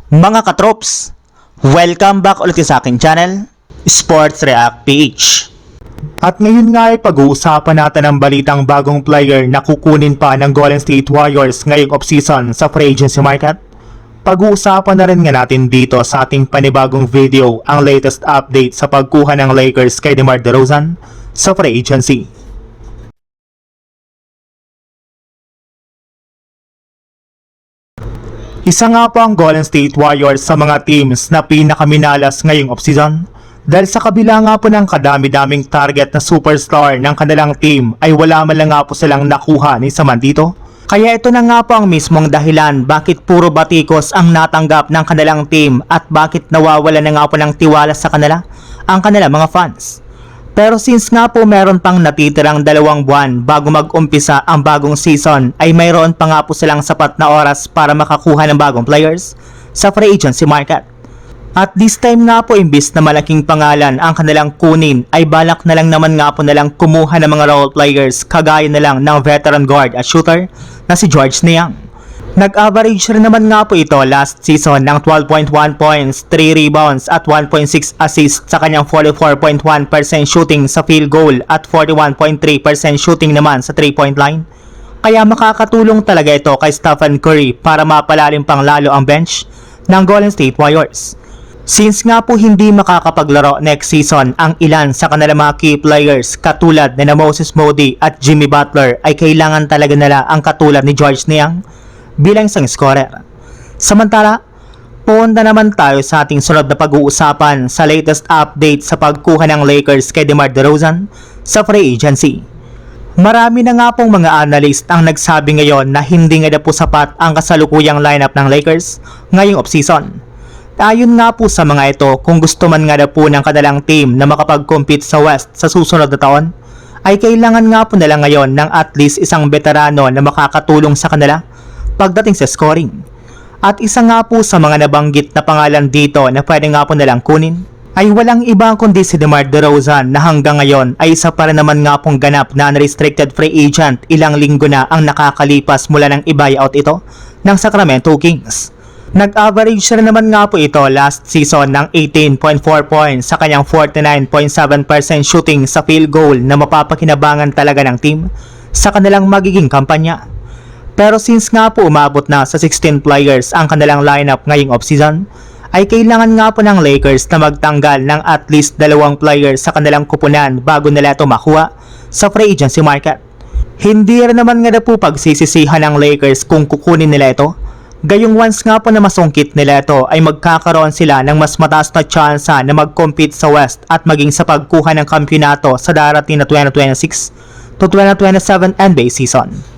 Mga katrops, welcome back ulit sa aking channel, Sports React PH. At ngayon nga ay pag-uusapan natin ang balitang bagong player na kukunin pa ng Golden State Warriors ngayong offseason sa free agency market. Pag-uusapan na rin nga natin dito sa ating panibagong video ang latest update sa pagkuha ng Lakers kay DeMar DeRozan sa free agency. Isa nga po ang Golden State Warriors sa mga teams na pinakaminalas ngayong offseason dahil sa kabila nga po ng kadami-daming target na superstar ng kanilang team ay wala man lang nga po silang nakuha ni Saman dito. Kaya ito na nga po ang mismong dahilan bakit puro batikos ang natanggap ng kanilang team at bakit nawawala na nga po ng tiwala sa kanila ang kanilang mga fans. Pero since nga po meron pang natitirang 2 buwan bago mag-umpisa ang bagong season ay mayroon pa nga po silang sapat na oras para makakuha ng bagong players sa free agency market. At this time nga po imbis na malaking pangalan ang kanilang kunin ay balak na lang naman nga po nalang kumuha ng mga role players kagaya na lang ng veteran guard at shooter na si Georges Niang. Nag-average rin naman nga po ito last season ng 12.1 points, 3 rebounds at 1.6 assists sa kanyang 44.1% shooting sa field goal at 41.3% shooting naman sa 3-point line. Kaya makakatulong talaga ito kay Stephen Curry para mapalalim pang lalo ang bench ng Golden State Warriors. Since nga po hindi makakapaglaro next season ang ilan sa kanilang mga key players katulad na Moses Moody at Jimmy Butler ay kailangan talaga nila ang katulad ni Georges Niang bilang isang scorer. Samantala, punta naman tayo sa ating sunod na pag-uusapan sa latest update sa pagkuha ng Lakers kay DeMar DeRozan sa free agency. Marami na nga pong mga analyst ang nagsabi ngayon na hindi nga na po sapat ang kasalukuyang lineup ng Lakers ngayong offseason. Ayon nga po sa mga ito, kung gusto man nga na po ng kanilang team na makapag-compete sa West sa susunod na taon, ay kailangan nga po nila ngayon ng at least isang veterano na makakatulong sa kanila pagdating sa scoring. At isa nga po sa mga nabanggit na pangalan dito na pwede nga po nalang kunin ay walang iba kundi si DeMar DeRozan na hanggang ngayon ay isa pa rin naman nga pong ganap na unrestricted free agent. Ilang linggo na ang nakakalipas mula ng i-buyout ito ng Sacramento Kings. Nag-average rin naman nga po ito last season ng 18.4 points sa kanyang 49.7% shooting sa field goal na mapapakinabangan talaga ng team sa kanilang magiging kampanya. Pero since nga po umabot na sa 16 players ang kanilang lineup ngayong offseason, ay kailangan nga po ng Lakers na magtanggal ng at least 2 players sa kanilang kupunan bago nila ito makuha sa free agency market. Hindi rin naman nga na po pagsisisihan ng Lakers kung kukunin nila ito. Gayong once nga po na masungkit nila ito ay magkakaroon sila ng mas mataas na tsansa na mag-compete sa West at maging sa pagkuha ng kampyonato sa darating na 2026 to 2027 NBA season.